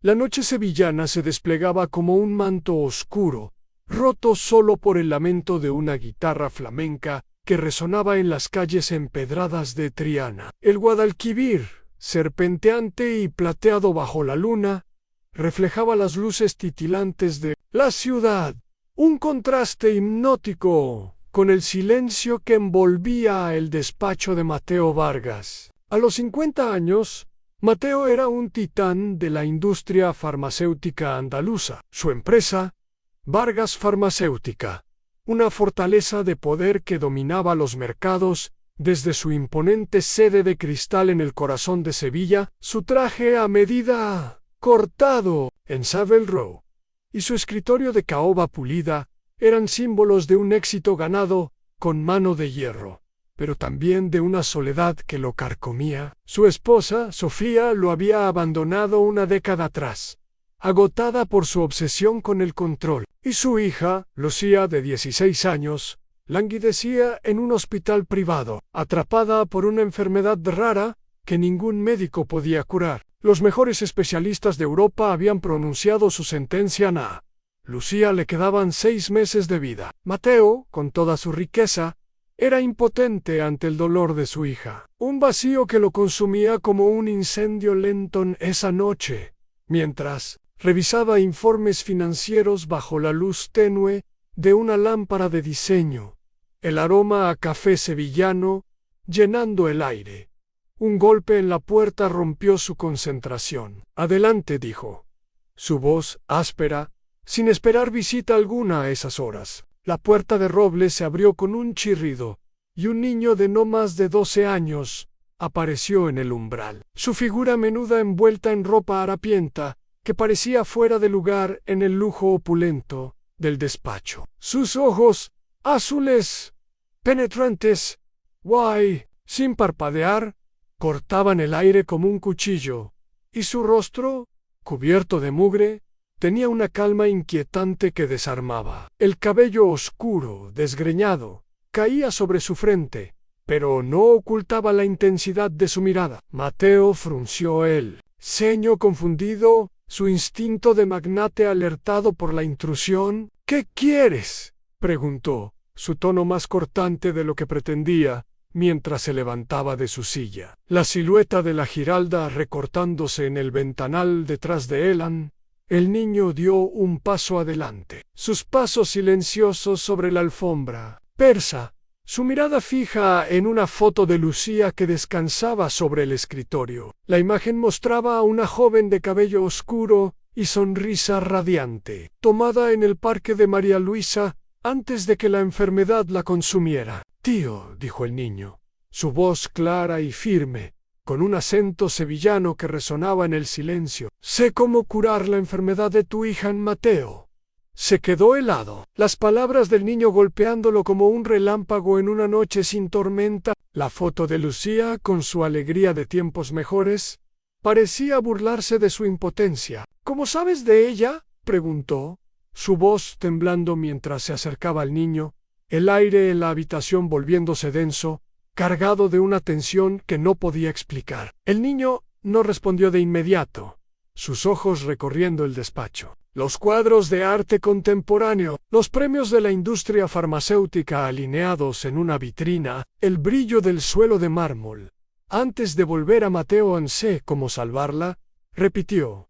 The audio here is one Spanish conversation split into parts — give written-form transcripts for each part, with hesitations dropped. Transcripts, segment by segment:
La noche sevillana se desplegaba como un manto oscuro, roto solo por el lamento de una guitarra flamenca que resonaba en las calles empedradas de Triana. El Guadalquivir, serpenteante y plateado bajo la luna, reflejaba las luces titilantes de la ciudad, un contraste hipnótico con el silencio que envolvía el despacho de Mateo Vargas. A los 50 años, Mateo era un titán de la industria farmacéutica andaluza. Su empresa, Vargas Farmacéutica, una fortaleza de poder que dominaba los mercados desde su imponente sede de cristal en el corazón de Sevilla, su traje a medida cortado en Savile Row y su escritorio de caoba pulida eran símbolos de un éxito ganado con mano de hierro, pero también de una soledad que lo carcomía. Su esposa, Sofía, lo había abandonado una década atrás, agotada por su obsesión con el control, y su hija, Lucía, de 16 años, languidecía en un hospital privado, atrapada por una enfermedad rara que ningún médico podía curar. Los mejores especialistas de Europa habían pronunciado su sentencia a Lucía le quedaban 6 meses de vida. Mateo, con toda su riqueza, era impotente ante el dolor de su hija. Un vacío que lo consumía como un incendio lento esa noche, mientras revisaba informes financieros bajo la luz tenue de una lámpara de diseño, el aroma a café sevillano llenando el aire. Un golpe en la puerta rompió su concentración. «Adelante», dijo. Su voz, áspera, sin esperar visita alguna a esas horas. La puerta de roble se abrió con un chirrido, y un niño de no más de 12 años apareció en el umbral. Su figura menuda envuelta en ropa harapienta, que parecía fuera de lugar en el lujo opulento del despacho. Sus ojos, azules, penetrantes, sin parpadear, cortaban el aire como un cuchillo, y su rostro, cubierto de mugre, tenía una calma inquietante que desarmaba. El cabello oscuro, desgreñado, caía sobre su frente, pero no ocultaba la intensidad de su mirada. Mateo frunció el ceño confundido, su instinto de magnate alertado por la intrusión. «¿Qué quieres?», preguntó, su tono más cortante de lo que pretendía, mientras se levantaba de su silla. La silueta de la Giralda recortándose en el ventanal detrás de Elan, el niño dio un paso adelante. Sus pasos silenciosos sobre la alfombra persa, su mirada fija en una foto de Lucía que descansaba sobre el escritorio. La imagen mostraba a una joven de cabello oscuro y sonrisa radiante, tomada en el parque de María Luisa antes de que la enfermedad la consumiera. «Tío», dijo el niño, su voz clara y firme, con un acento sevillano que resonaba en el silencio. «Sé cómo curar la enfermedad de tu hija en Mateo». Se quedó helado. Las palabras del niño golpeándolo como un relámpago en una noche sin tormenta. La foto de Lucía, con su alegría de tiempos mejores, parecía burlarse de su impotencia. «¿Cómo sabes de ella?», preguntó, su voz temblando mientras se acercaba al niño, el aire en la habitación volviéndose denso, cargado de una tensión que no podía explicar. El niño no respondió de inmediato, sus ojos recorriendo el despacho. Los cuadros de arte contemporáneo, los premios de la industria farmacéutica alineados en una vitrina, el brillo del suelo de mármol. Antes de volver a Mateo en sé cómo salvarla, repitió,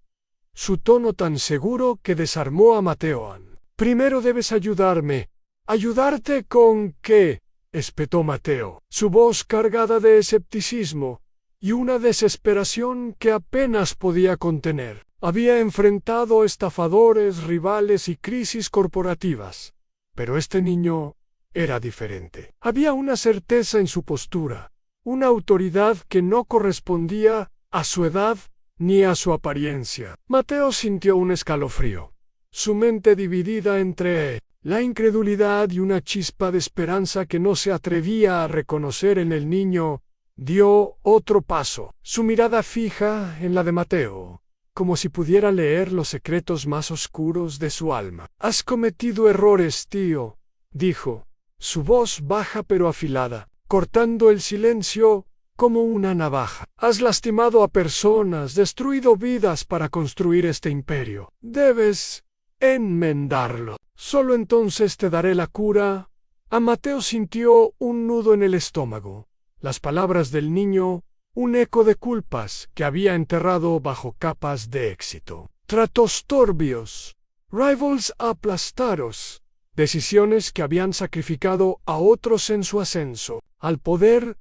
su tono tan seguro que desarmó a Mateo. «Primero debes ayudarme». «¿Ayudarte con qué?», espetó Mateo, su voz cargada de escepticismo y una desesperación que apenas podía contener. Había enfrentado estafadores, rivales y crisis corporativas, pero este niño era diferente. Había una certeza en su postura, una autoridad que no correspondía a su edad ni a su apariencia. Mateo sintió un escalofrío, su mente dividida entre la incredulidad y una chispa de esperanza que no se atrevía a reconocer en el niño. Dio otro paso, su mirada fija en la de Mateo, como si pudiera leer los secretos más oscuros de su alma. «Has cometido errores, tío», dijo, su voz baja pero afilada, cortando el silencio como una navaja. Has lastimado a personas, destruido vidas para construir este imperio. Debes enmendarlo. Solo entonces te daré la cura. A Mateo sintió un nudo en el estómago. Las palabras del niño, un eco de culpas que había enterrado bajo capas de éxito. Tratos turbios, rivals aplastados, decisiones que habían sacrificado a otros en su ascenso al poder.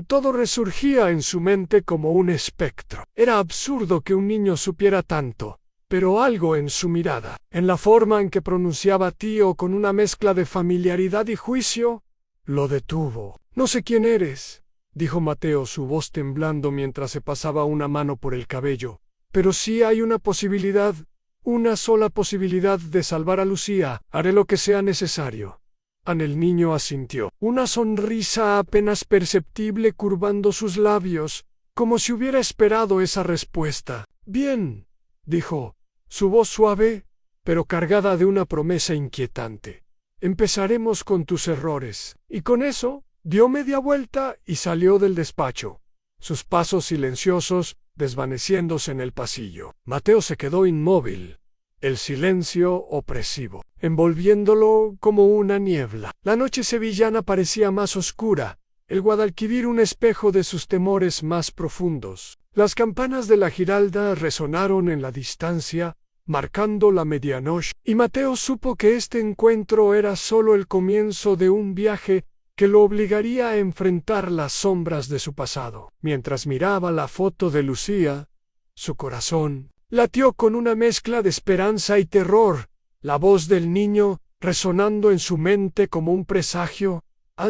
Todo resurgía en su mente como un espectro. Era absurdo que un niño supiera tanto, pero algo en su mirada, en la forma en que pronunciaba tío con una mezcla de familiaridad y juicio, lo detuvo. No sé quién eres, dijo Mateo, su voz temblando mientras se pasaba una mano por el cabello, pero sí hay una posibilidad, una sola posibilidad de salvar a Lucía. Haré lo que sea necesario. El niño asintió, una sonrisa apenas perceptible curvando sus labios, como si hubiera esperado esa respuesta. Bien, dijo, su voz suave, pero cargada de una promesa inquietante. Empezaremos con tus errores. Y con eso, dio media vuelta y salió del despacho, sus pasos silenciosos desvaneciéndose en el pasillo. Mateo se quedó inmóvil, el silencio opresivo, envolviéndolo como una niebla. La noche sevillana parecía más oscura, el Guadalquivir un espejo de sus temores más profundos. Las campanas de la Giralda resonaron en la distancia, marcando la medianoche, y Mateo supo que este encuentro era solo el comienzo de un viaje que lo obligaría a enfrentar las sombras de su pasado. Mientras miraba la foto de Lucía, su corazón latió con una mezcla de esperanza y terror, la voz del niño resonando en su mente como un presagio.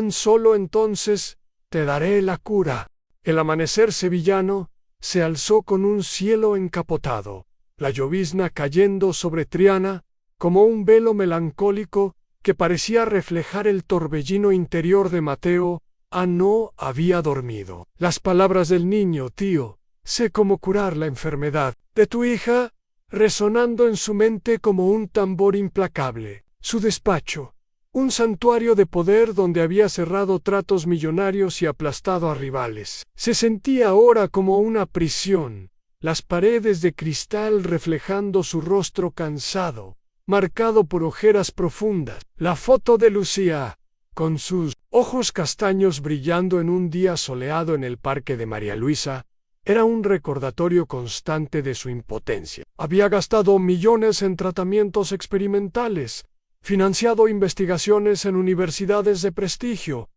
Solo entonces te daré la cura. El amanecer sevillano se alzó con un cielo encapotado, la llovizna cayendo sobre Triana como un velo melancólico que parecía reflejar el torbellino interior de Mateo. No había dormido. Las palabras del niño, tío, sé cómo curar la enfermedad de tu hija, resonando en su mente como un tambor implacable. Su despacho, un santuario de poder donde había cerrado tratos millonarios y aplastado a rivales, se sentía ahora como una prisión, las paredes de cristal reflejando su rostro cansado, marcado por ojeras profundas. La foto de Lucía, con sus ojos castaños brillando en un día soleado en el parque de María Luisa, era un recordatorio constante de su impotencia. Había gastado millones en tratamientos experimentales, financiado investigaciones en universidades de prestigio,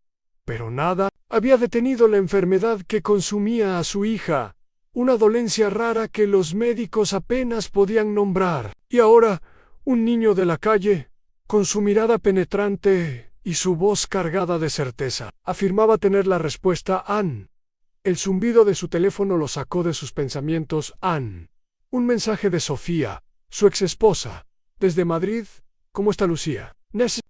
pero nada había detenido la enfermedad que consumía a su hija, una dolencia rara que los médicos apenas podían nombrar. Y ahora, un niño de la calle, con su mirada penetrante y su voz cargada de certeza, afirmaba tener la respuesta. El zumbido de su teléfono lo sacó de sus pensamientos. Un mensaje de Sofía, su exesposa, desde Madrid. ¿Cómo está Lucía?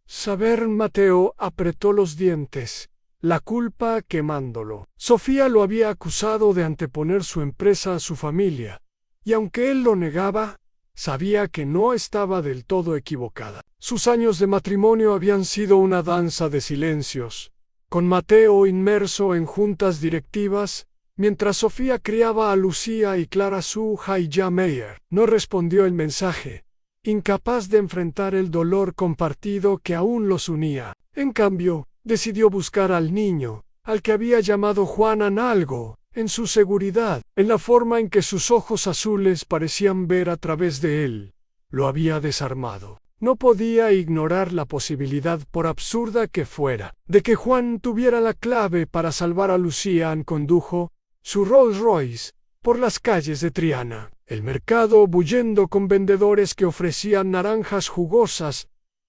Saber. Mateo apretó los dientes, la culpa quemándolo. Sofía lo había acusado de anteponer su empresa a su familia, y aunque él lo negaba, sabía que no estaba del todo equivocada. Sus años de matrimonio habían sido una danza de silencios, con Mateo inmerso en juntas directivas, mientras Sofía criaba a Lucía y Clara su hija Meyer. No respondió el mensaje, incapaz de enfrentar el dolor compartido que aún los unía. En cambio, decidió buscar al niño, al que había llamado Juan. Algo en su seguridad, en la forma en que sus ojos azules parecían ver a través de él, lo había desarmado. No podía ignorar la posibilidad, por absurda que fuera, de que Juan tuviera la clave para salvar a Lucía. Condujo su Rolls Royce por las calles de Triana, el mercado bullendo con vendedores que ofrecían naranjas jugosas,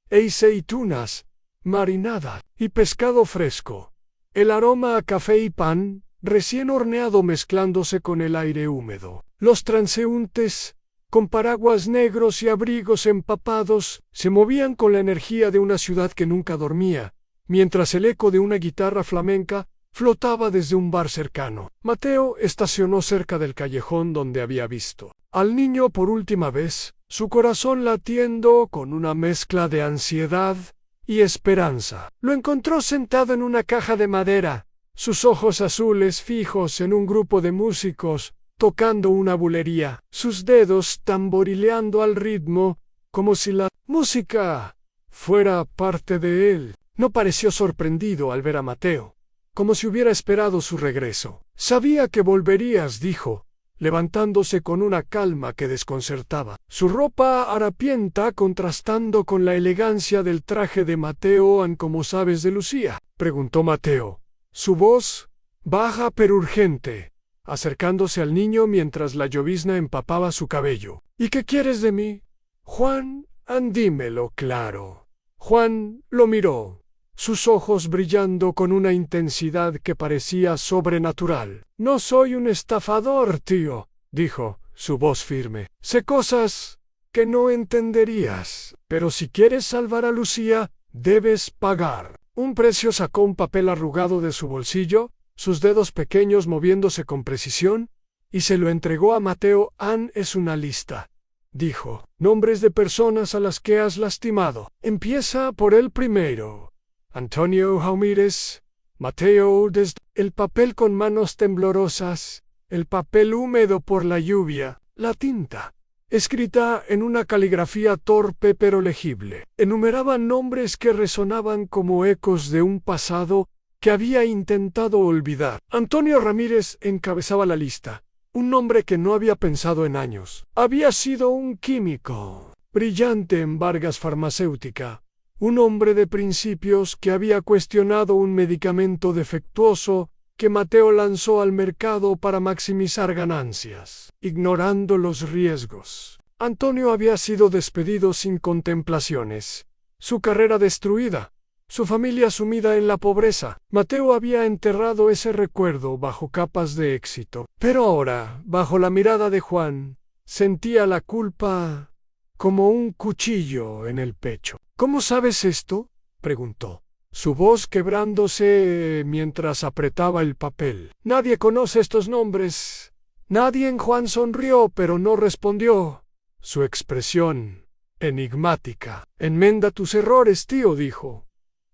aceitunas marinadas y pescado fresco. El aroma a café y pan recién horneado mezclándose con el aire húmedo. Los transeúntes, con paraguas negros y abrigos empapados, se movían con la energía de una ciudad que nunca dormía, mientras el eco de una guitarra flamenca flotaba desde un bar cercano. Mateo estacionó cerca del callejón donde había visto al niño por última vez, su corazón latiendo con una mezcla de ansiedad y esperanza. Lo encontró sentado en una caja de madera, sus ojos azules fijos en un grupo de músicos, tocando una bulería, sus dedos tamborileando al ritmo, como si la música fuera parte de él. No pareció sorprendido al ver a Mateo, como si hubiera esperado su regreso. Sabía que volverías, dijo, levantándose con una calma que desconcertaba. Su ropa harapienta contrastando con la elegancia del traje de Mateo. ¿Cómo sabes de Lucía?, preguntó Mateo, su voz baja pero urgente, acercándose al niño mientras la llovizna empapaba su cabello. ¿Y qué quieres de mí, Juan? Dímelo claro. Juan lo miró, sus ojos brillando con una intensidad que parecía sobrenatural. No soy un estafador, tío, dijo, su voz firme. Sé cosas que no entenderías, pero si quieres salvar a Lucía, debes pagar. Un precio. Sacó un papel arrugado de su bolsillo, sus dedos pequeños moviéndose con precisión, y se lo entregó a Mateo. Es una lista, dijo. Nombres de personas a las que has lastimado. Empieza por el primero. Antonio Jaumírez, Mateo desde el papel con manos temblorosas, el papel húmedo por la lluvia, la tinta, escrita en una caligrafía torpe pero legible. Enumeraban nombres que resonaban como ecos de un pasado que había intentado olvidar. Antonio Ramírez encabezaba la lista, un nombre que no había pensado en años. Había sido un químico brillante en Vargas Farmacéutica, un hombre de principios que había cuestionado un medicamento defectuoso que Mateo lanzó al mercado para maximizar ganancias, ignorando los riesgos. Antonio había sido despedido sin contemplaciones, su carrera destruida, su familia sumida en la pobreza. Mateo había enterrado ese recuerdo bajo capas de éxito. Pero ahora, bajo la mirada de Juan, sentía la culpa como un cuchillo en el pecho. ¿Cómo sabes esto?, preguntó, su voz quebrándose mientras apretaba el papel. Nadie conoce estos nombres. Nadie. Juan sonrió pero no respondió, su expresión enigmática. Enmenda tus errores, tío, dijo,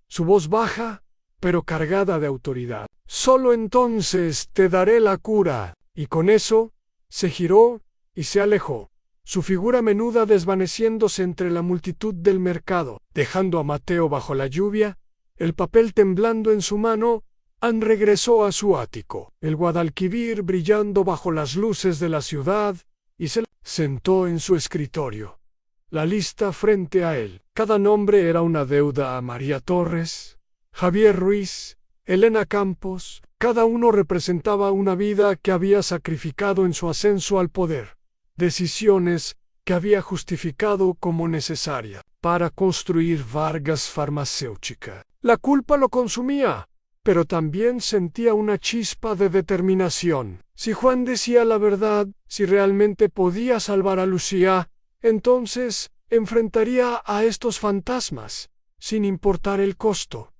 su voz baja pero cargada de autoridad. Solo entonces te daré la cura. Y con eso se giró y se alejó, su figura menuda desvaneciéndose entre la multitud del mercado, dejando a Mateo bajo la lluvia, el papel temblando en su mano. Regresó a su ático, el Guadalquivir brillando bajo las luces de la ciudad, y se sentó en su escritorio, la lista frente a él. Cada nombre era una deuda a María Torres, Javier Ruiz, Elena Campos. Cada uno representaba una vida que había sacrificado en su ascenso al poder, decisiones que había justificado como necesaria para construir Vargas Farmacéutica. La culpa lo consumía, pero también sentía una chispa de determinación. Si Juan decía la verdad, si realmente podía salvar a Lucía, entonces enfrentaría a estos fantasmas, sin importar el costo.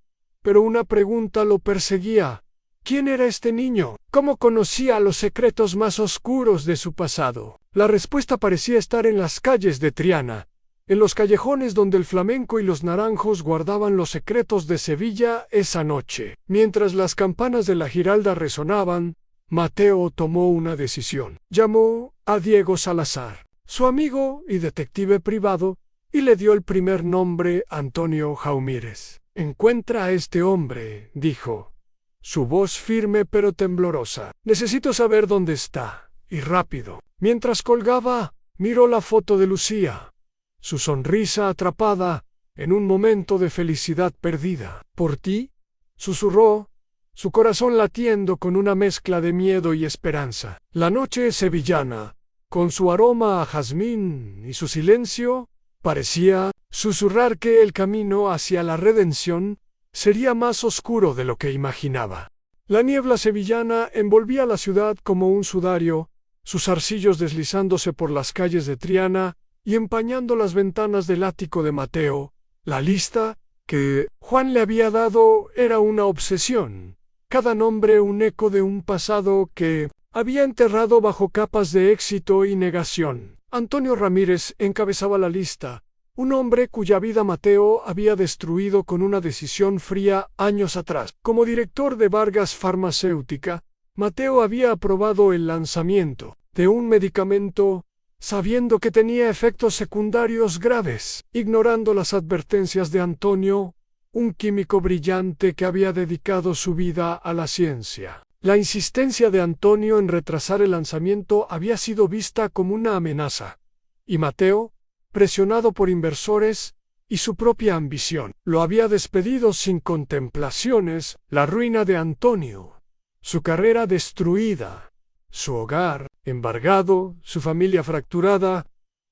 Pero una pregunta lo perseguía. ¿Quién era este niño? ¿Cómo conocía los secretos más oscuros de su pasado? La respuesta parecía estar en las calles de Triana, en los callejones donde el flamenco y los naranjos guardaban los secretos de Sevilla esa noche. Mientras las campanas de la Giralda resonaban, Mateo tomó una decisión. Llamó a Diego Salazar, su amigo y detective privado, y le dio el primer nombre: Antonio Jaumírez. Encuentra a este hombre, dijo, su voz firme pero temblorosa. Necesito saber dónde está, y rápido. Mientras colgaba, miró la foto de Lucía, su sonrisa atrapada en un momento de felicidad perdida. ¿Por ti?, susurró, su corazón latiendo con una mezcla de miedo y esperanza. La noche sevillana, con su aroma a jazmín y su silencio, parecía susurrar que el camino hacia la redención sería más oscuro de lo que imaginaba. La niebla sevillana envolvía la ciudad como un sudario, sus arcillos deslizándose por las calles de Triana y empañando las ventanas del ático de Mateo. La lista que Juan le había dado era una obsesión, cada nombre un eco de un pasado que había enterrado bajo capas de éxito y negación. Antonio Ramírez encabezaba la lista, Un hombre cuya vida Mateo había destruido con una decisión fría años atrás. Como director de Vargas Farmacéutica, Mateo había aprobado el lanzamiento de un medicamento sabiendo que tenía efectos secundarios graves, ignorando las advertencias de Antonio, un químico brillante que había dedicado su vida a la ciencia. La insistencia de Antonio en retrasar el lanzamiento había sido vista como una amenaza, y Mateo, presionado por inversores y su propia ambición, lo había despedido sin contemplaciones. La ruina de Antonio, su carrera destruida, su hogar embargado, su familia fracturada,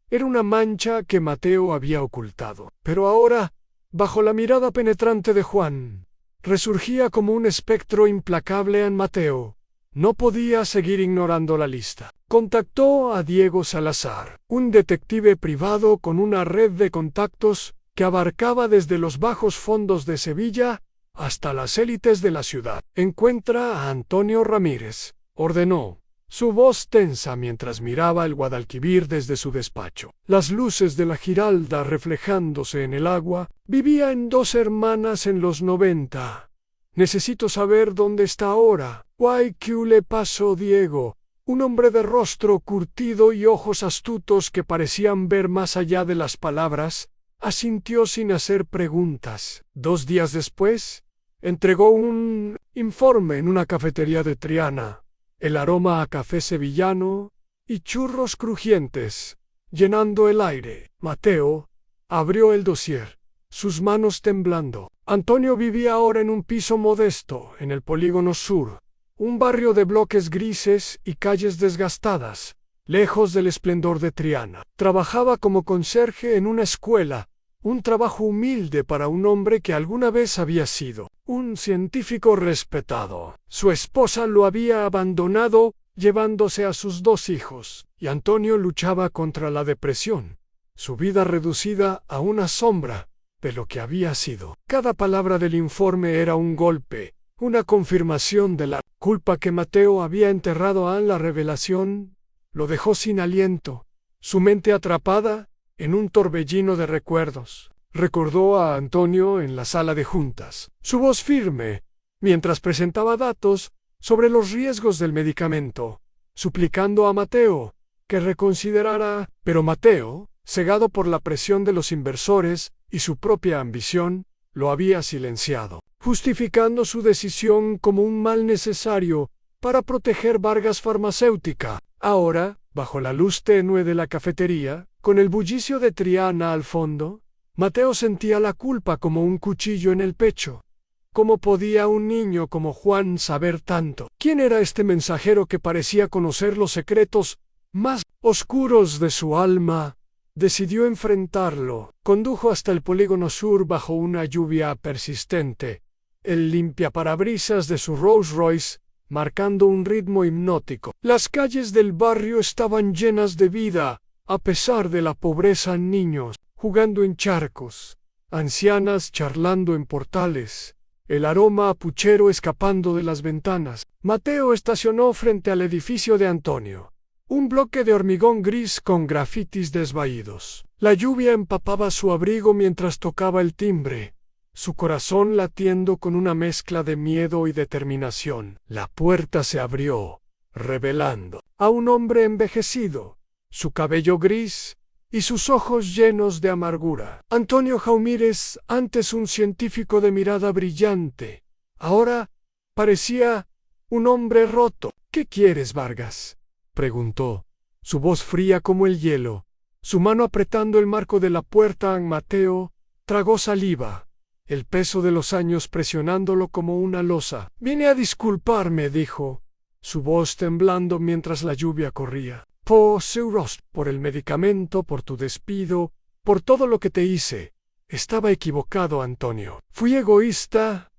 era una mancha que Mateo había ocultado. Pero ahora, bajo la mirada penetrante de Juan, resurgía como un espectro implacable en Mateo. No podía seguir ignorando la lista. Contactó a Diego Salazar, un detective privado con una red de contactos que abarcaba desde los bajos fondos de Sevilla hasta las élites de la ciudad. Encuentra a Antonio Ramírez, ordenó, su voz tensa mientras miraba el Guadalquivir desde su despacho. Las luces de la Giralda reflejándose en el agua. Vivía en Dos Hermanas en los 90. Necesito saber dónde está ahora. Guay, ¿qué le pasó, Diego? Un hombre de rostro curtido y ojos astutos que parecían ver más allá de las palabras, asintió sin hacer preguntas. 2 días después, entregó un informe en una cafetería de Triana. El aroma a café sevillano y churros crujientes, llenando el aire. Mateo abrió el dossier, sus manos temblando. Antonio vivía ahora en un piso modesto, en el Polígono Sur, un barrio de bloques grises y calles desgastadas, lejos del esplendor de Triana. Trabajaba como conserje en una escuela, un trabajo humilde para un hombre que alguna vez había sido un científico respetado. Su esposa lo había abandonado, llevándose a sus 2 hijos, y Antonio luchaba contra la depresión, su vida reducida a una sombra de lo que había sido. Cada palabra del informe era un golpe, una confirmación de la culpa que Mateo había enterrado. La revelación lo dejó sin aliento, su mente atrapada en un torbellino de recuerdos. Recordó a Antonio en la sala de juntas, su voz firme, mientras presentaba datos sobre los riesgos del medicamento, suplicando a Mateo que reconsiderara. Pero Mateo, cegado por la presión de los inversores y su propia ambición, lo había silenciado, justificando su decisión como un mal necesario para proteger Vargas Farmacéutica. Ahora, bajo la luz tenue de la cafetería, con el bullicio de Triana al fondo, Mateo sentía la culpa como un cuchillo en el pecho. ¿Cómo podía un niño como Juan saber tanto? ¿Quién era este mensajero que parecía conocer los secretos más oscuros de su alma? Decidió enfrentarlo. Condujo hasta el Polígono Sur bajo una lluvia persistente, el limpiaparabrisas de su Rolls Royce marcando un ritmo hipnótico. Las calles del barrio estaban llenas de vida, a pesar de la pobreza. Niños jugando en charcos, ancianas charlando en portales, el aroma a puchero escapando de las ventanas. Mateo estacionó frente al edificio de Antonio, un bloque de hormigón gris con grafitis desvaídos. La lluvia empapaba su abrigo mientras tocaba el timbre, su corazón latiendo con una mezcla de miedo y determinación. La puerta se abrió, revelando a un hombre envejecido, su cabello gris y sus ojos llenos de amargura. Antonio Jaumírez, antes un científico de mirada brillante, ahora parecía un hombre roto. ¿Qué quieres, Vargas?, preguntó, su voz fría como el hielo, su mano apretando el marco de la puerta. Mateo tragó saliva, el peso de los años presionándolo como una losa. Vine a disculparme, dijo, su voz temblando mientras la lluvia corría. Por el medicamento, por tu despido, por todo lo que te hice. Estaba equivocado, Antonio. Fui egoísta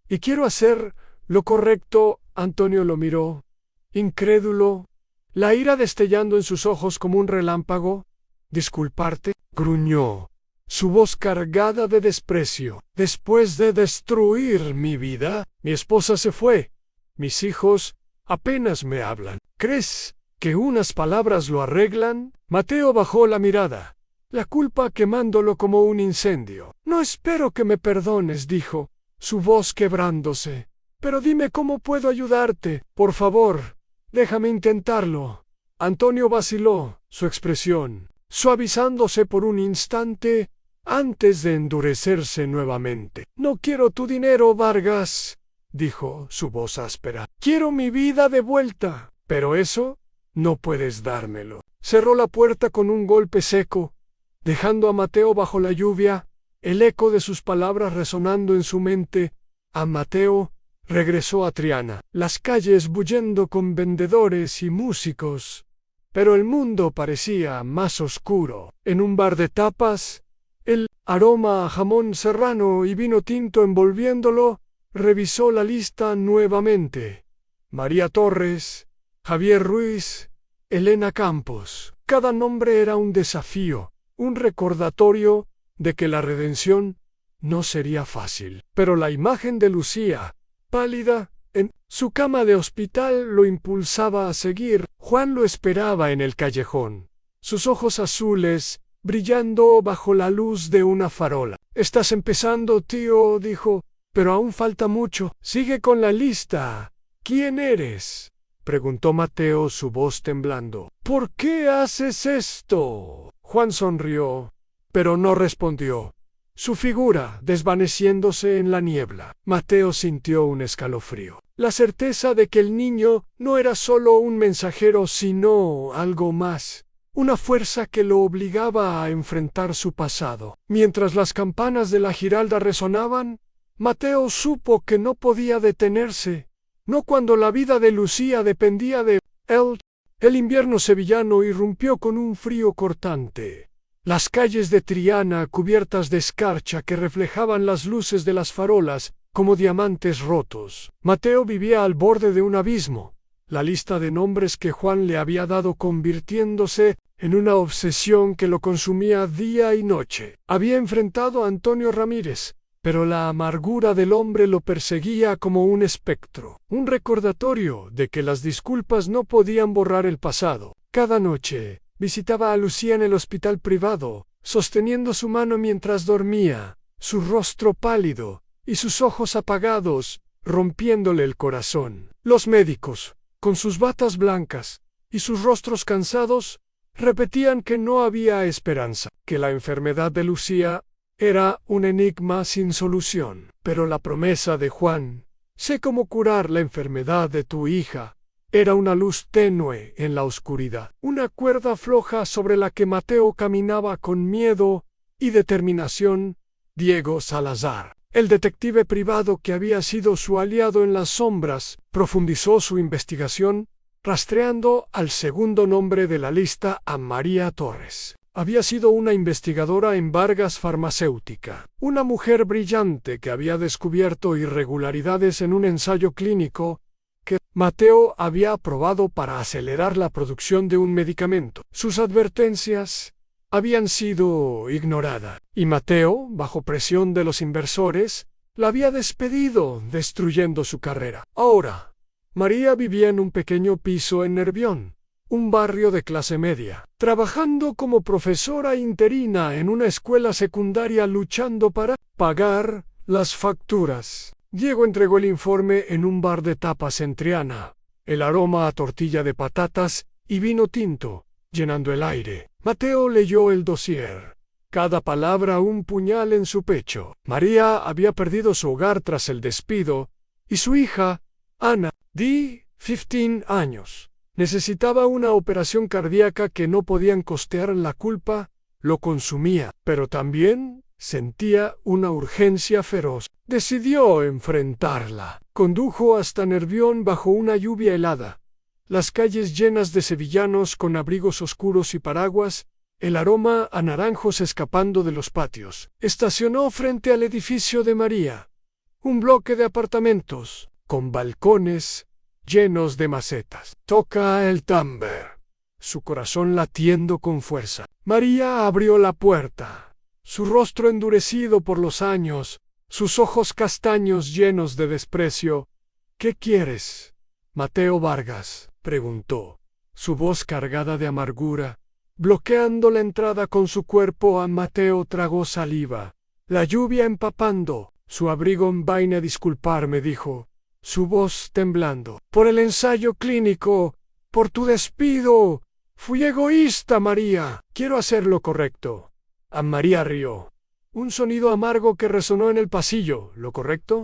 y quiero hacer lo correcto. Antonio lo miró, incrédulo, la ira destellando en sus ojos como un relámpago. ¿Disculparte?, gruñó, su voz cargada de desprecio. Después de destruir mi vida, mi esposa se fue. Mis hijos apenas me hablan. ¿Crees que unas palabras lo arreglan? Mateo bajó la mirada, la culpa quemándolo como un incendio. No espero que me perdones, dijo, su voz quebrándose. Pero dime cómo puedo ayudarte. Por favor, déjame intentarlo. Antonio vaciló, su expresión suavizándose por un instante antes de endurecerse nuevamente. No quiero tu dinero, Vargas, dijo, su voz áspera. Quiero mi vida de vuelta. Pero eso no puedes dármelo. Cerró la puerta con un golpe seco, dejando a Mateo bajo la lluvia, el eco de sus palabras resonando en su mente. A Mateo regresó a Triana, las calles bullendo con vendedores y músicos, pero el mundo parecía más oscuro. En un bar de tapas, el aroma a jamón serrano y vino tinto envolviéndolo, revisó la lista nuevamente. María Torres, Javier Ruiz, Elena Campos. Cada nombre era un desafío, un recordatorio de que la redención no sería fácil. Pero la imagen de Lucía, pálida, en su cama de hospital lo impulsaba a seguir. Juan lo esperaba en el callejón, sus ojos azules brillando bajo la luz de una farola. «Estás empezando, tío», dijo, «pero aún falta mucho. Sigue con la lista. ¿Quién eres?», preguntó Mateo, su voz temblando. «¿Por qué haces esto?». Juan sonrió, pero no respondió, su figura desvaneciéndose en la niebla. Mateo sintió un escalofrío. La certeza de que el niño no era solo un mensajero, sino algo más, una fuerza que lo obligaba a enfrentar su pasado. Mientras las campanas de la Giralda resonaban, Mateo supo que no podía detenerse, no cuando la vida de Lucía dependía de él. El invierno sevillano irrumpió con un frío cortante. Las calles de Triana cubiertas de escarcha que reflejaban las luces de las farolas como diamantes rotos. Mateo vivía al borde de un abismo, la lista de nombres que Juan le había dado convirtiéndose en una obsesión que lo consumía día y noche. Había enfrentado a Antonio Ramírez, pero la amargura del hombre lo perseguía como un espectro, un recordatorio de que las disculpas no podían borrar el pasado. Cada noche visitaba a Lucía en el hospital privado, sosteniendo su mano mientras dormía, su rostro pálido y sus ojos apagados, rompiéndole el corazón. Los médicos, con sus batas blancas y sus rostros cansados, repetían que no había esperanza, que la enfermedad de Lucía era un enigma sin solución. Pero la promesa de Juan, «sé cómo curar la enfermedad de tu hija», era una luz tenue en la oscuridad, una cuerda floja sobre la que Mateo caminaba con miedo y determinación. Diego Salazar, el detective privado que había sido su aliado en las sombras, profundizó su investigación, rastreando al segundo nombre de la lista, a María Torres. Había sido una investigadora en Vargas Farmacéutica, una mujer brillante que había descubierto irregularidades en un ensayo clínico que Mateo había aprobado para acelerar la producción de un medicamento. Sus advertencias habían sido ignoradas, y Mateo, bajo presión de los inversores, la había despedido, destruyendo su carrera. Ahora, María vivía en un pequeño piso en Nervión, un barrio de clase media, trabajando como profesora interina en una escuela secundaria, luchando para pagar las facturas. Diego entregó el informe en un bar de tapas en Triana, el aroma a tortilla de patatas y vino tinto llenando el aire. Mateo leyó el dossier, cada palabra un puñal en su pecho. María había perdido su hogar tras el despido, y su hija, Ana, de 15 años, necesitaba una operación cardíaca que no podían costear. La culpa lo consumía, pero también sentía una urgencia feroz. Decidió enfrentarla. Condujo hasta Nervión bajo una lluvia helada, las calles llenas de sevillanos con abrigos oscuros y paraguas, el aroma a naranjos escapando de los patios. Estacionó frente al edificio de María, un bloque de apartamentos, con balcones llenos de macetas. Toca el timbre, su corazón latiendo con fuerza. María abrió la puerta, su rostro endurecido por los años, sus ojos castaños llenos de desprecio. «¿Qué quieres, Mateo Vargas?», preguntó, su voz cargada de amargura. bloqueando la entrada con su cuerpo. Mateo tragó saliva. La lluvia empapando su abrigo. Vaina a disculparme, dijo, su voz temblando. Por el ensayo clínico, por tu despido. Fui egoísta, María. Quiero hacer lo correcto. María rió. Un sonido amargo que resonó en el pasillo. ¿Lo correcto?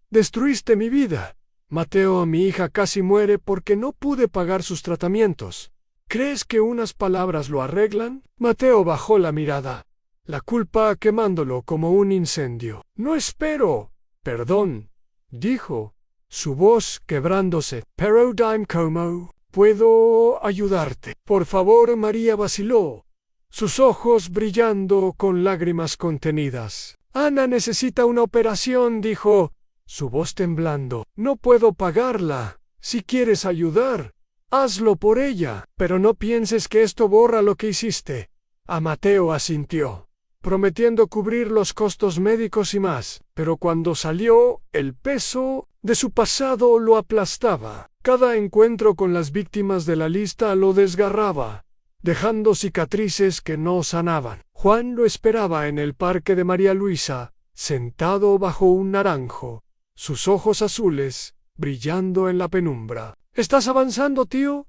Destruiste mi vida. Mateo, mi hija casi muere porque no pude pagar sus tratamientos. ¿Crees que unas palabras lo arreglan? Mateo bajó la mirada. La culpa quemándolo como un incendio. No espero. Perdón, dijo, su voz quebrándose. Pero dime cómo puedo ayudarte. Por favor, María vaciló, sus ojos brillando con lágrimas contenidas. Ana necesita una operación, dijo, su voz temblando. No puedo pagarla. Si quieres ayudar, hazlo por ella, pero no pienses que esto borra lo que hiciste. Mateo asintió, prometiendo cubrir los costos médicos y más, pero cuando salió, el peso de su pasado lo aplastaba. Cada encuentro con las víctimas de la lista lo desgarraba, dejando cicatrices que no sanaban. Juan lo esperaba en el parque de María Luisa, sentado bajo un naranjo, sus ojos azules brillando en la penumbra. ¿Estás avanzando, tío?,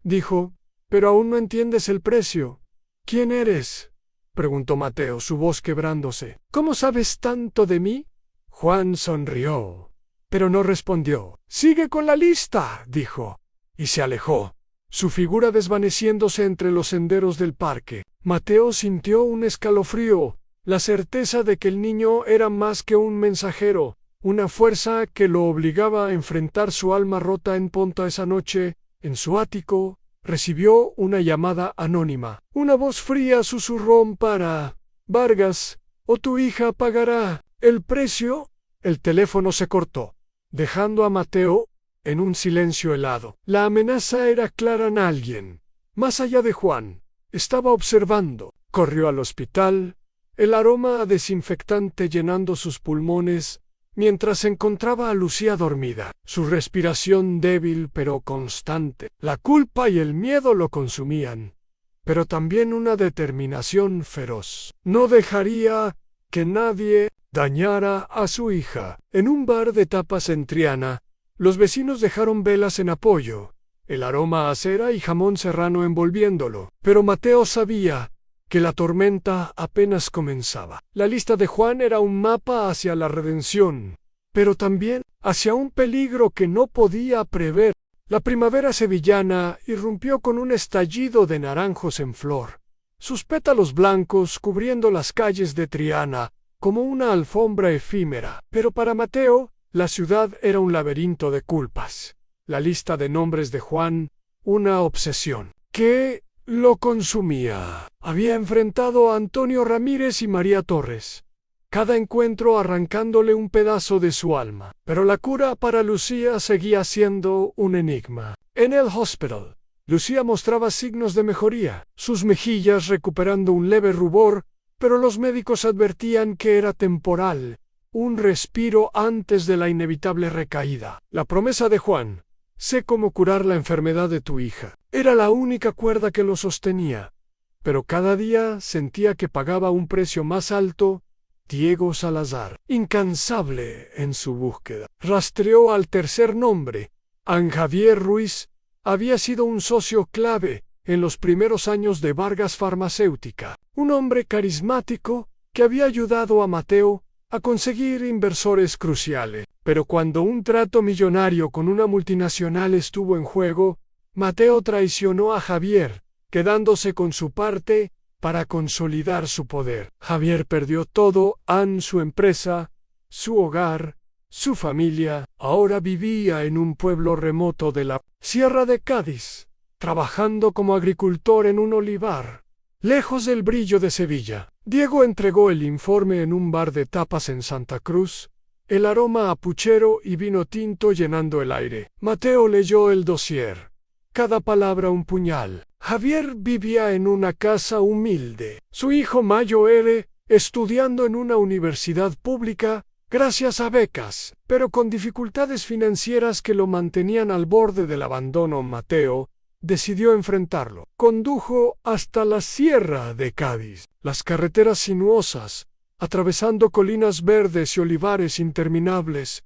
dijo, pero aún no entiendes el precio. ¿Quién eres?, preguntó Mateo, su voz quebrándose. ¿Cómo sabes tanto de mí? Juan sonrió, pero no respondió. Sigue con la lista, dijo, y se alejó, su figura desvaneciéndose entre los senderos del parque. Mateo sintió un escalofrío, la certeza de que el niño era más que un mensajero, una fuerza que lo obligaba a enfrentar su alma rota. En punto esa noche, en su ático, recibió una llamada anónima. Una voz fría susurró para Vargas, o tu hija pagará el precio. El teléfono se cortó, dejando a Mateo en un silencio helado. La amenaza era clara. En alguien, más allá de Juan, estaba observando. Corrió al hospital, el aroma a desinfectante llenando sus pulmones, mientras encontraba a Lucía dormida, su respiración débil pero constante. La culpa y el miedo lo consumían, pero también una determinación feroz. No dejaría que nadie dañara a su hija. En un bar de tapas en Triana, los vecinos dejaron velas en apoyo, el aroma a cera y jamón serrano envolviéndolo. Pero Mateo sabía que la tormenta apenas comenzaba. La lista de Juan era un mapa hacia la redención, pero también hacia un peligro que no podía prever. La primavera sevillana irrumpió con un estallido de naranjos en flor, sus pétalos blancos cubriendo las calles de Triana como una alfombra efímera. Pero para Mateo, la ciudad era un laberinto de culpas. La lista de nombres de Juan, una obsesión que lo consumía. Había enfrentado a Antonio Ramírez y María Torres, cada encuentro arrancándole un pedazo de su alma. Pero la cura para Lucía seguía siendo un enigma. En el hospital, Lucía mostraba signos de mejoría, sus mejillas recuperando un leve rubor, pero los médicos advertían que era temporal, un respiro antes de la inevitable recaída. La promesa de Juan, sé cómo curar la enfermedad de tu hija, era la única cuerda que lo sostenía, pero cada día sentía que pagaba un precio más alto. Diego Salazar, incansable en su búsqueda, rastreó al tercer nombre. Javier Ruiz había sido un socio clave en los primeros años de Vargas Farmacéutica, un hombre carismático que había ayudado a Mateo a conseguir inversores cruciales. Pero cuando un trato millonario con una multinacional estuvo en juego, Mateo traicionó a Javier, quedándose con su parte para consolidar su poder. Javier perdió todo: su empresa, su hogar, su familia. Ahora vivía en un pueblo remoto de la Sierra de Cádiz, trabajando como agricultor en un olivar, lejos del brillo de Sevilla. Diego entregó el informe en un bar de tapas en Santa Cruz, el aroma a puchero y vino tinto llenando el aire. Mateo leyó el dossier, cada palabra un puñal. Javier vivía en una casa humilde. Su hijo Mayo estudiando en una universidad pública, gracias a becas, pero con dificultades financieras que lo mantenían al borde del abandono. Mateo decidió enfrentarlo. Condujo hasta la sierra de Cádiz. Las carreteras sinuosas, atravesando colinas verdes y olivares interminables,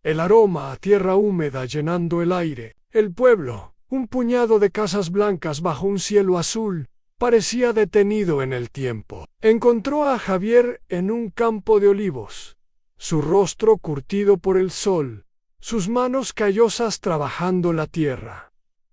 el aroma a tierra húmeda llenando el aire. El pueblo, un puñado de casas blancas bajo un cielo azul, parecía detenido en el tiempo. Encontró a Javier en un campo de olivos, su rostro curtido por el sol, sus manos callosas trabajando la tierra.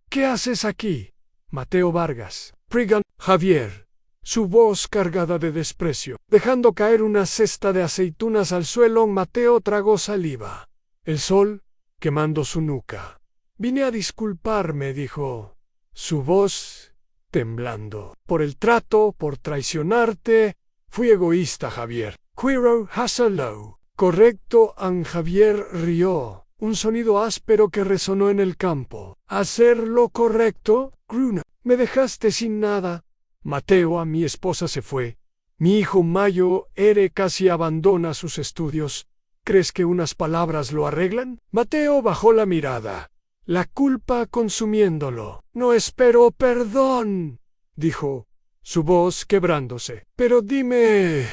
«¿Qué haces aquí, Mateo Vargas?» «Prigan, Javier», su voz cargada de desprecio. Dejando caer una cesta de aceitunas al suelo, Mateo tragó saliva, el sol quemando su nuca. «Vine a disculparme», dijo, su voz temblando. «Por el trato, por traicionarte. Fui egoísta, Javier». «Quiero hacerlo». «Correcto», Javier rió, un sonido áspero que resonó en el campo. «¿Hacer lo correcto?» «Gruna, me dejaste sin nada». «Mateo, a mi esposa se fue. Mi hijo Mayo Ere casi abandona sus estudios. ¿Crees que unas palabras lo arreglan?» Mateo bajó la mirada, la culpa consumiéndolo. «No espero perdón», dijo, su voz quebrándose. «Pero dime,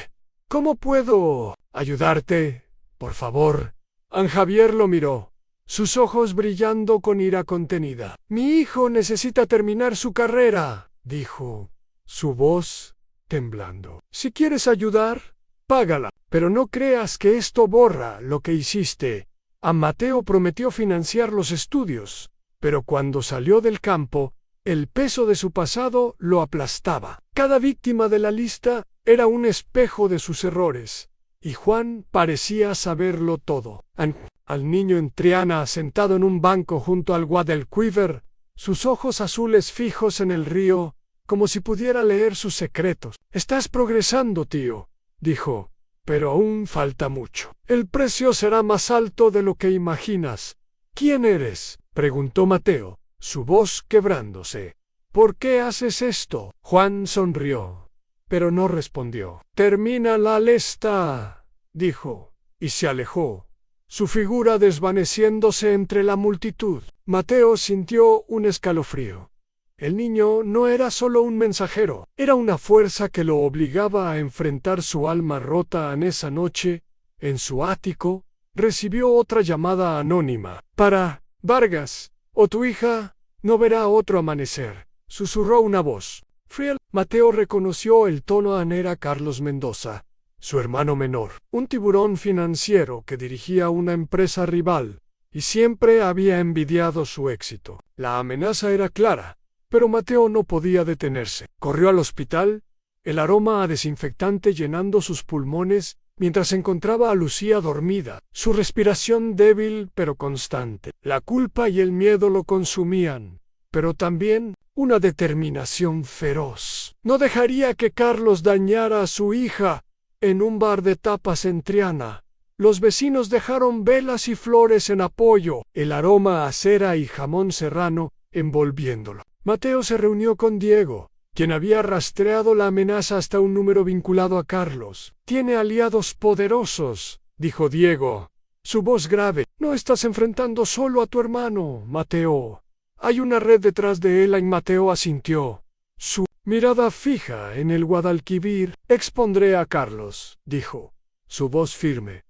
¿cómo puedo ayudarte, por favor?» Javier lo miró, sus ojos brillando con ira contenida. «Mi hijo necesita terminar su carrera», dijo, su voz temblando. «Si quieres ayudar, págala, pero no creas que esto borra lo que hiciste». Mateo prometió financiar los estudios, pero cuando salió del campo, el peso de su pasado lo aplastaba. Cada víctima de la lista era un espejo de sus errores, y Juan parecía saberlo todo. Al niño en Triana, sentado en un banco junto al Guadalquivir, sus ojos azules fijos en el río, como si pudiera leer sus secretos. «Estás progresando, tío», dijo, «pero aún falta mucho. El precio será más alto de lo que imaginas». «¿Quién eres?», preguntó Mateo, su voz quebrándose. «¿Por qué haces esto?». Juan sonrió, pero no respondió. «Termina la lista», dijo, y se alejó, su figura desvaneciéndose entre la multitud. Mateo sintió un escalofrío. El niño no era solo un mensajero, era una fuerza que lo obligaba a enfrentar su alma rota. En esa noche, en su ático, recibió otra llamada anónima. «Para Vargas, o tu hija no verá otro amanecer», susurró una voz. Friel. Mateo reconoció el tono. Era Carlos Mendoza, su hermano menor, un tiburón financiero que dirigía una empresa rival y siempre había envidiado su éxito. La amenaza era clara, pero Mateo no podía detenerse. Corrió al hospital, el aroma a desinfectante llenando sus pulmones, mientras encontraba a Lucía dormida, su respiración débil pero constante. La culpa y el miedo lo consumían, pero también una determinación feroz. No dejaría que Carlos dañara a su hija en un bar de tapas en Triana. Los vecinos dejaron velas y flores en apoyo, el aroma a cera y jamón serrano envolviéndolo. Mateo se reunió con Diego, quien había rastreado la amenaza hasta un número vinculado a Carlos. «Tiene aliados poderosos», dijo Diego, su voz grave. «No estás enfrentando solo a tu hermano, Mateo. Hay una red detrás de él». Mateo asintió, su mirada fija en el Guadalquivir. «Expondré a Carlos», dijo, su voz firme.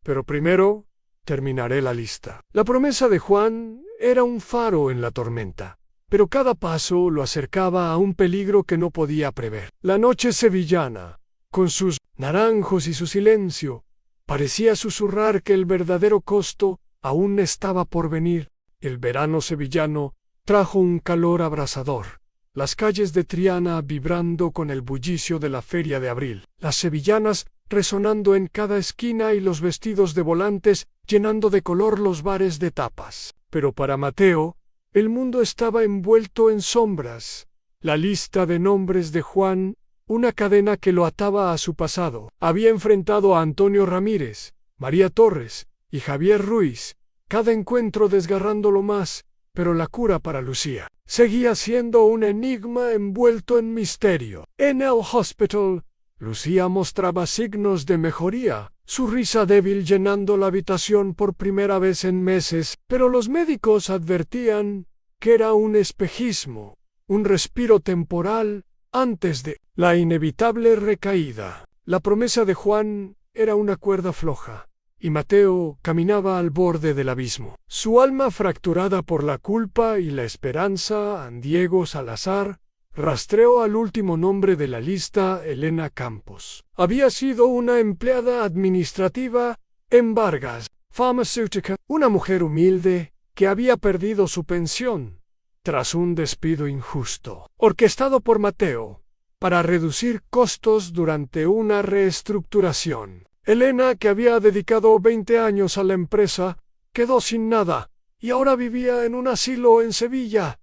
«Pero primero terminaré la lista». La promesa de Juan era un faro en la tormenta, pero cada paso lo acercaba a un peligro que no podía prever. La noche sevillana, con sus naranjos y su silencio, parecía susurrar que el verdadero costo aún estaba por venir. El verano sevillano trajo un calor abrasador, las calles de Triana vibrando con el bullicio de la feria de abril, las sevillanas resonando en cada esquina y los vestidos de volantes llenando de color los bares de tapas. Pero para Mateo, el mundo estaba envuelto en sombras. La lista de nombres de Juan, una cadena que lo ataba a su pasado. Había enfrentado a Antonio Ramírez, María Torres y Javier Ruiz, cada encuentro desgarrándolo más, pero la cura para Lucía seguía siendo un enigma envuelto en misterio. En el hospital, Lucía mostraba signos de mejoría, su risa débil llenando la habitación por primera vez en meses, pero los médicos advertían que era un espejismo, un respiro temporal antes de la inevitable recaída. La promesa de Juan era una cuerda floja, y Mateo caminaba al borde del abismo. Su alma fracturada por la culpa y la esperanza, Diego Salazar, rastreó al último nombre de la lista, Elena Campos. Había sido una empleada administrativa en Vargas Pharmacéutica, una mujer humilde que había perdido su pensión tras un despido injusto, orquestado por Mateo, para reducir costos durante una reestructuración. Elena, que había dedicado 20 años a la empresa, quedó sin nada, y ahora vivía en un asilo en Sevilla,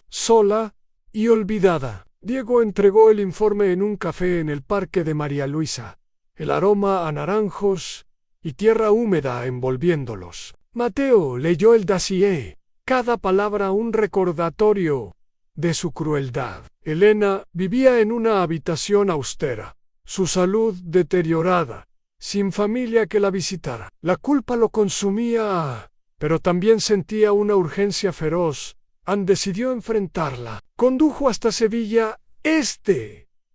sola y olvidada. Diego entregó el informe en un café en el Parque de María Luisa, el aroma a naranjos y tierra húmeda envolviéndolos. Mateo leyó el dossier, cada palabra un recordatorio de su crueldad. Elena vivía en una habitación austera, su salud deteriorada, sin familia que la visitara. La culpa lo consumía, pero también sentía una urgencia feroz. Decidió enfrentarla. Condujo hasta Sevilla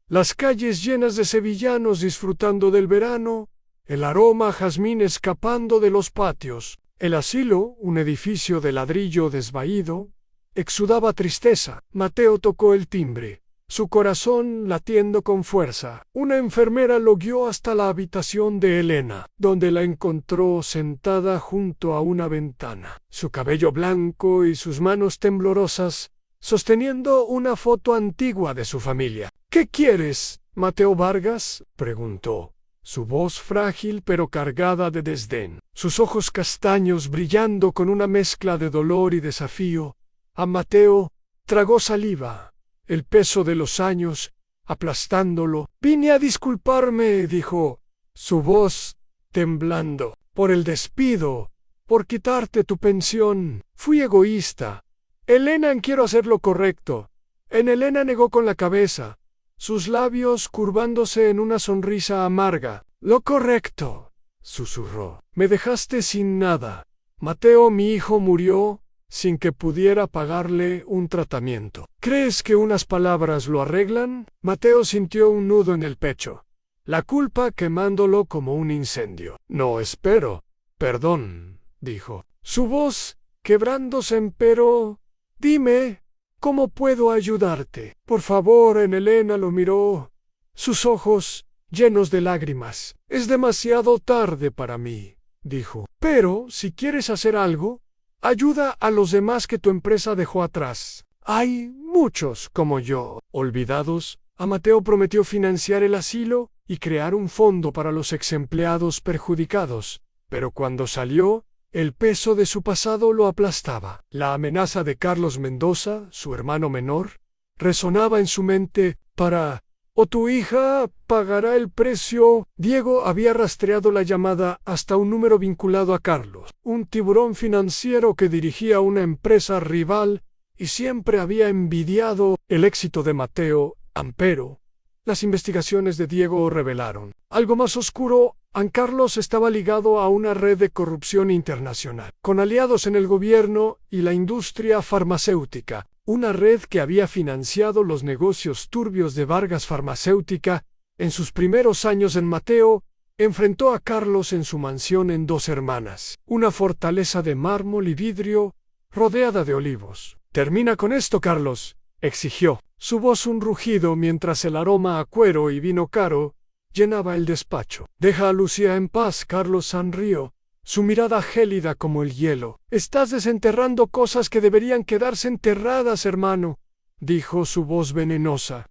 las calles llenas de sevillanos disfrutando del verano, el aroma a jazmín escapando de los patios. El asilo, un edificio de ladrillo desvaído, exudaba tristeza. Mateo tocó el timbre, su corazón latiendo con fuerza. Una enfermera lo guió hasta la habitación de Elena, donde la encontró sentada junto a una ventana, su cabello blanco y sus manos temblorosas, sosteniendo una foto antigua de su familia. ¿Qué quieres, Mateo Vargas?, preguntó, su voz frágil pero cargada de desdén, sus ojos castaños brillando con una mezcla de dolor y desafío. A Mateo tragó saliva, el peso de los años aplastándolo. Vine a disculparme, dijo, su voz temblando, por el despido, por quitarte tu pensión. Fui egoísta. Elena, quiero hacer lo correcto. Elena negó con la cabeza, sus labios curvándose en una sonrisa amarga. Lo correcto, susurró. Me dejaste sin nada. Mateo, mi hijo, murió sin que pudiera pagarle un tratamiento. ¿Crees que unas palabras lo arreglan? Mateo sintió un nudo en el pecho, la culpa quemándolo como un incendio. No, espero. Perdón, dijo, su voz quebrándose, empero. Dime, ¿cómo puedo ayudarte? Por favor. Elena lo miró, sus ojos llenos de lágrimas. Es demasiado tarde para mí, dijo. Pero, si quieres hacer algo, ayuda a los demás que tu empresa dejó atrás. Hay muchos como yo, olvidados. A Mateo prometió financiar el asilo y crear un fondo para los exempleados perjudicados, pero cuando salió, el peso de su pasado lo aplastaba. La amenaza de Carlos Mendoza, su hermano menor, resonaba en su mente. O tu hija pagará el precio. Diego había rastreado la llamada hasta un número vinculado a Carlos, un tiburón financiero que dirigía una empresa rival y siempre había envidiado el éxito de Mateo. Pero las investigaciones de Diego revelaron algo más oscuro. Carlos estaba ligado a una red de corrupción internacional, con aliados en el gobierno y la industria farmacéutica, una red que había financiado los negocios turbios de Vargas Farmacéutica. En sus primeros años en Mateo, enfrentó a Carlos en su mansión en Dos Hermanas, una fortaleza de mármol y vidrio rodeada de olivos. Termina con esto, Carlos, exigió, su voz un rugido mientras el aroma a cuero y vino caro llenaba el despacho. Deja a Lucía en paz. Carlos sonrió, su mirada gélida como el hielo. Estás desenterrando cosas que deberían quedarse enterradas, hermano, dijo su voz venenosa.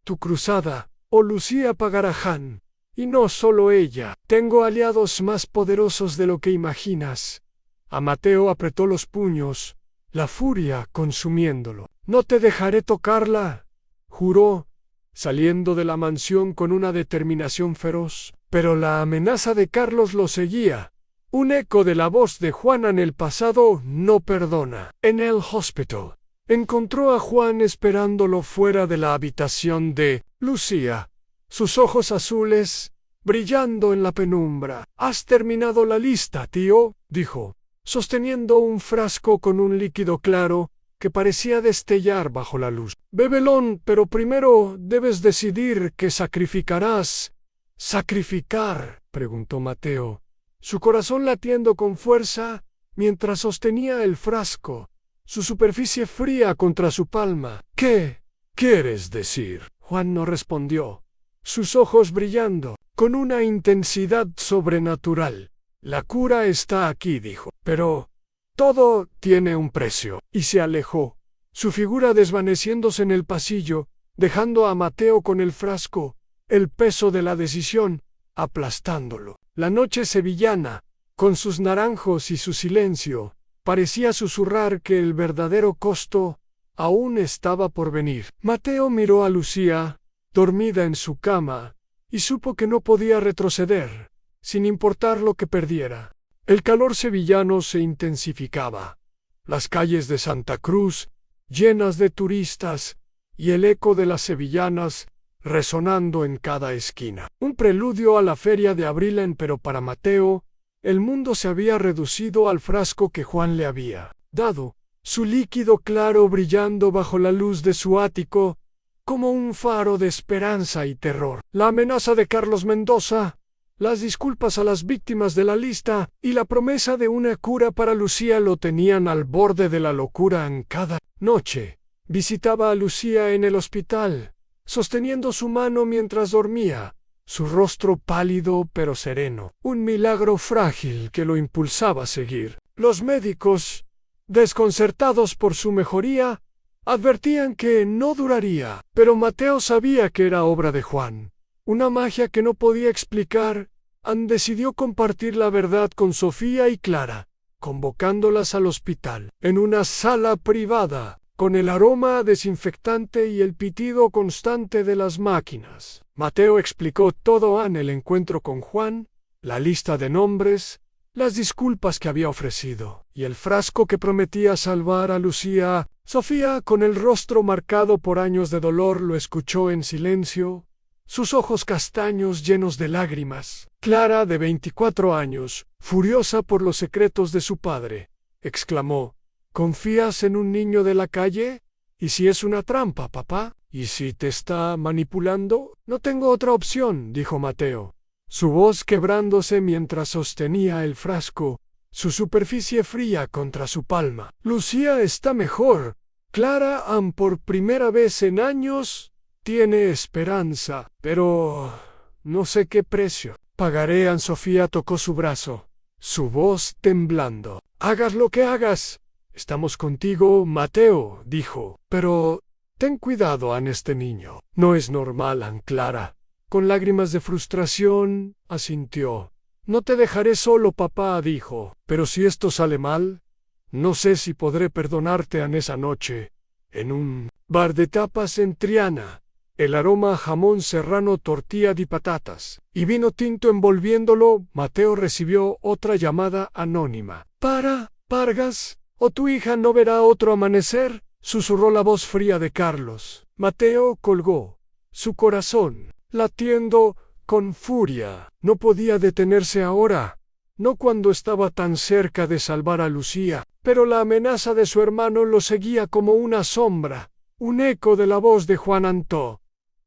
Tu cruzada, o Lucía pagará Han. Y no solo ella. Tengo aliados más poderosos de lo que imaginas. A Mateo apretó los puños, la furia consumiéndolo. No te dejaré tocarla, juró, saliendo de la mansión con una determinación feroz. Pero la amenaza de Carlos lo seguía. Un eco de la voz de Juana en el pasado no perdona. En el hospital, encontró a Juan esperándolo fuera de la habitación de Lucía, sus ojos azules brillando en la penumbra. «¿Has terminado la lista, tío?», dijo, sosteniendo un frasco con un líquido claro que parecía destellar bajo la luz. Bébelón, pero primero debes decidir qué sacrificarás. ¿Sacrificar?, preguntó Mateo, su corazón latiendo con fuerza mientras sostenía el frasco, su superficie fría contra su palma. ¿Qué quieres decir? Juan no respondió, sus ojos brillando con una intensidad sobrenatural. La cura está aquí, dijo, pero todo tiene un precio. Y se alejó, su figura desvaneciéndose en el pasillo, dejando a Mateo con el frasco, el peso de la decisión, aplastándolo. La noche sevillana, con sus naranjos y su silencio, parecía susurrar que el verdadero costo aún estaba por venir. Mateo miró a Lucía, dormida en su cama, y supo que no podía retroceder, sin importar lo que perdiera. El calor sevillano se intensificaba. Las calles de Santa Cruz, llenas de turistas, y el eco de las sevillanas resonando en cada esquina. Un preludio a la feria de abril, pero para Mateo, el mundo se había reducido al frasco que Juan le había dado, su líquido claro brillando bajo la luz de su ático, como un faro de esperanza y terror. La amenaza de Carlos Mendoza, las disculpas a las víctimas de la lista y la promesa de una cura para Lucía lo tenían al borde de la locura. En cada noche visitaba a Lucía en el hospital, sosteniendo su mano mientras dormía, su rostro pálido pero sereno, un milagro frágil que lo impulsaba a seguir. Los médicos, desconcertados por su mejoría, advertían que no duraría, pero Mateo sabía que era obra de Juan, una magia que no podía explicar. Decidió compartir la verdad con Sofía y Clara, convocándolas al hospital, en una sala privada, con el aroma desinfectante y el pitido constante de las máquinas. Mateo explicó todo en el encuentro con Juan, la lista de nombres, las disculpas que había ofrecido, y el frasco que prometía salvar a Lucía. Sofía, con el rostro marcado por años de dolor, lo escuchó en silencio, sus ojos castaños llenos de lágrimas. Clara, de 24 años, furiosa por los secretos de su padre, exclamó: ¿Confías en un niño de la calle? ¿Y si es una trampa, papá? ¿Y si te está manipulando? No tengo otra opción, dijo Mateo, su voz quebrándose mientras sostenía el frasco, su superficie fría contra su palma. Lucía está mejor. Clara, por primera vez en años, tiene esperanza, pero no sé qué precio pagaré. Sofía tocó su brazo, su voz temblando. Hagas lo que hagas, estamos contigo, Mateo, dijo. Pero ten cuidado, este niño. No es normal, Clara. Con lágrimas de frustración, asintió. No te dejaré solo, papá, dijo. Pero si esto sale mal, no sé si podré perdonarte. Esa noche, en un bar de tapas en Triana, el aroma a jamón serrano, tortilla de patatas y vino tinto envolviéndolo, Mateo recibió otra llamada anónima. Vargas, o tu hija no verá otro amanecer, susurró la voz fría de Carlos. Mateo colgó, su corazón latiendo con furia. No podía detenerse ahora, no cuando estaba tan cerca de salvar a Lucía, pero la amenaza de su hermano lo seguía como una sombra, un eco de la voz de Juan Antó.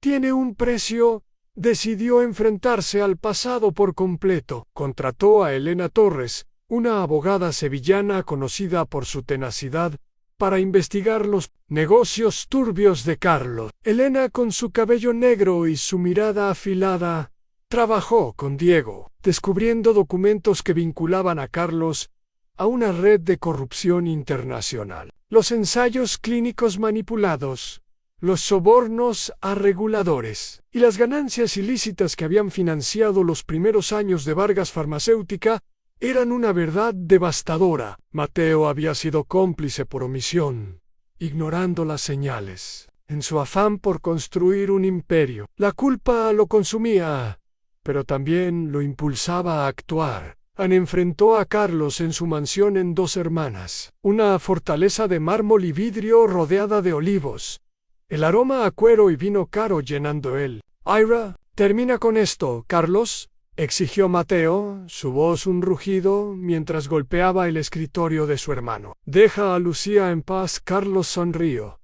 Tiene un precio. Decidió enfrentarse al pasado por completo. Contrató a Elena Torres, una abogada sevillana conocida por su tenacidad, para investigar los negocios turbios de Carlos. Elena, con su cabello negro y su mirada afilada, trabajó con Diego, descubriendo documentos que vinculaban a Carlos a una red de corrupción internacional. Los ensayos clínicos manipulados, los sobornos a reguladores y las ganancias ilícitas que habían financiado los primeros años de Vargas Farmacéutica eran una verdad devastadora. Mateo había sido cómplice por omisión, ignorando las señales, en su afán por construir un imperio. La culpa lo consumía, pero también lo impulsaba a actuar. Enfrentó a Carlos en su mansión en Dos Hermanas, una fortaleza de mármol y vidrio rodeada de olivos, el aroma a cuero y vino caro llenando él. Termina con esto, Carlos, exigió Mateo, su voz un rugido, mientras golpeaba el escritorio de su hermano. Deja a Lucía en paz. Carlos sonrió,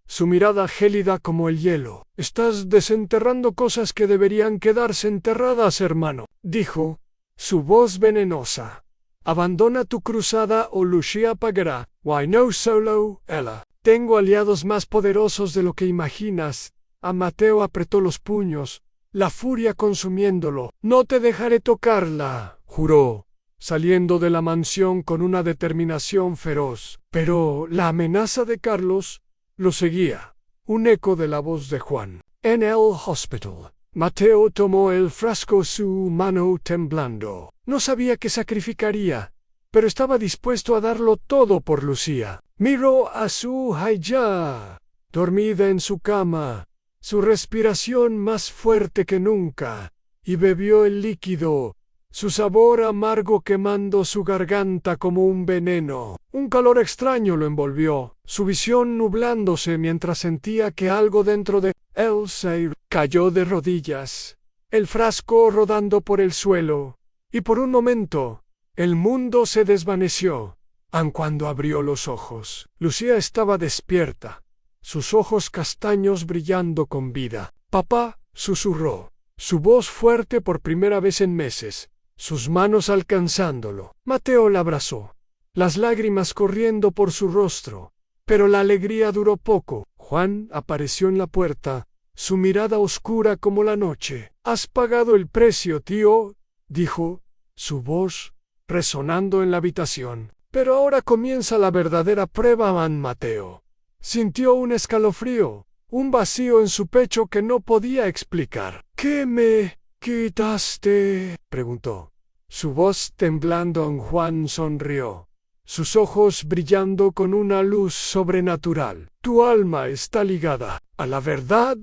su mirada gélida como el hielo. Estás desenterrando cosas que deberían quedarse enterradas, hermano, dijo, su voz venenosa. Abandona tu cruzada o Lucía pagará. Why no solo, Ella. Tengo aliados más poderosos de lo que imaginas. A Mateo apretó los puños, la furia consumiéndolo. No te dejaré tocarla, juró, saliendo de la mansión con una determinación feroz. Pero la amenaza de Carlos lo seguía, un eco de la voz de Juan. En el hospital, Mateo tomó el frasco, su mano temblando. No sabía qué sacrificaría, pero estaba dispuesto a darlo todo por Lucía. Miró a su hija, dormida en su cama, su respiración más fuerte que nunca, y bebió el líquido, su sabor amargo quemando su garganta como un veneno. Un calor extraño lo envolvió, su visión nublándose mientras sentía que algo dentro de él se cayó de rodillas, el frasco rodando por el suelo, y por un momento el mundo se desvaneció. Aun cuando abrió los ojos, Lucía estaba despierta, sus ojos castaños brillando con vida. «Papá», susurró, su voz fuerte por primera vez en meses, sus manos alcanzándolo. Mateo la abrazó, las lágrimas corriendo por su rostro, pero la alegría duró poco. Juan apareció en la puerta, su mirada oscura como la noche. «Has pagado el precio, tío», dijo, su voz resonando en la habitación. «Pero ahora comienza la verdadera prueba». Mateo sintió un escalofrío, un vacío en su pecho que no podía explicar. «¿Qué me quitaste?», preguntó. Su voz temblando. Juan sonrió, sus ojos brillando con una luz sobrenatural. «Tu alma está ligada a la verdad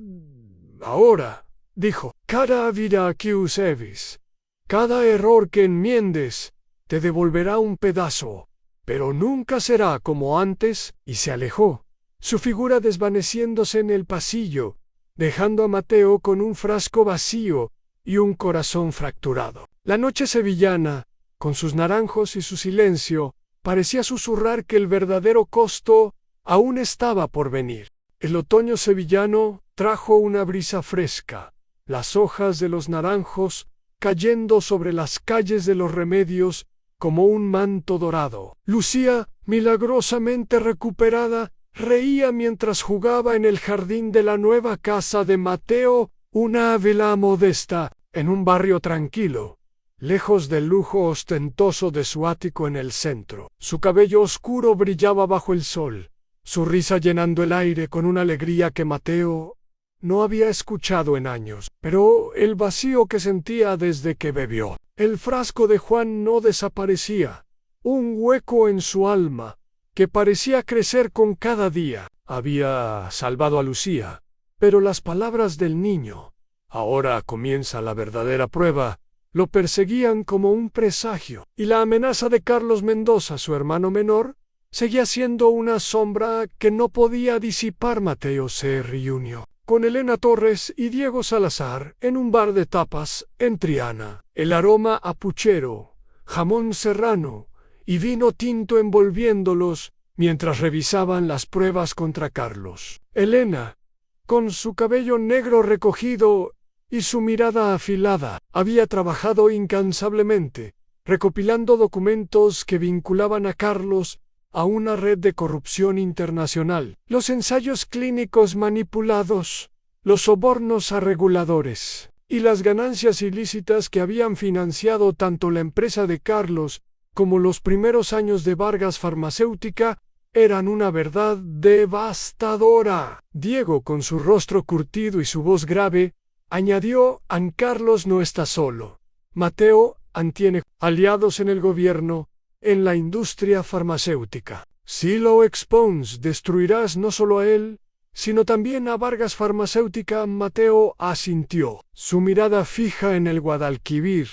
ahora», dijo. «Cada vida que uses, cada error que enmiendes, te devolverá un pedazo, pero nunca será como antes». Y se alejó, su figura desvaneciéndose en el pasillo, dejando a Mateo con un frasco vacío y un corazón fracturado. La noche sevillana, con sus naranjos y su silencio, parecía susurrar que el verdadero costo aún estaba por venir. El otoño sevillano trajo una brisa fresca, las hojas de los naranjos cayendo sobre las calles de los Remedios como un manto dorado. Lucía, milagrosamente recuperada, reía mientras jugaba en el jardín de la nueva casa de Mateo, una vila modesta, en un barrio tranquilo, lejos del lujo ostentoso de su ático en el centro. Su cabello oscuro brillaba bajo el sol, su risa llenando el aire con una alegría que Mateo no había escuchado en años. Pero el vacío que sentía desde que bebió el frasco de Juan no desaparecía, un hueco en su alma que parecía crecer con cada día. Había salvado a Lucía, pero las palabras del niño, «ahora comienza la verdadera prueba», lo perseguían como un presagio. Y la amenaza de Carlos Mendoza, su hermano menor, seguía siendo una sombra que no podía disipar. Mateo se reunió con Elena Torres y Diego Salazar en un bar de tapas en Triana. El aroma a puchero, jamón serrano y vino tinto envolviéndolos mientras revisaban las pruebas contra Carlos. Elena, con su cabello negro recogido y su mirada afilada, había trabajado incansablemente, recopilando documentos que vinculaban a Carlos a una red de corrupción internacional. Los ensayos clínicos manipulados, los sobornos a reguladores y las ganancias ilícitas que habían financiado tanto la empresa de Carlos como los primeros años de Vargas Farmacéutica eran una verdad devastadora. Diego, con su rostro curtido y su voz grave, añadió: «An Carlos no está solo. Mateo tiene aliados en el gobierno, en la industria farmacéutica. Si lo expones, destruirás no solo a él, sino también a Vargas Farmacéutica». Mateo asintió, su mirada fija en el Guadalquivir,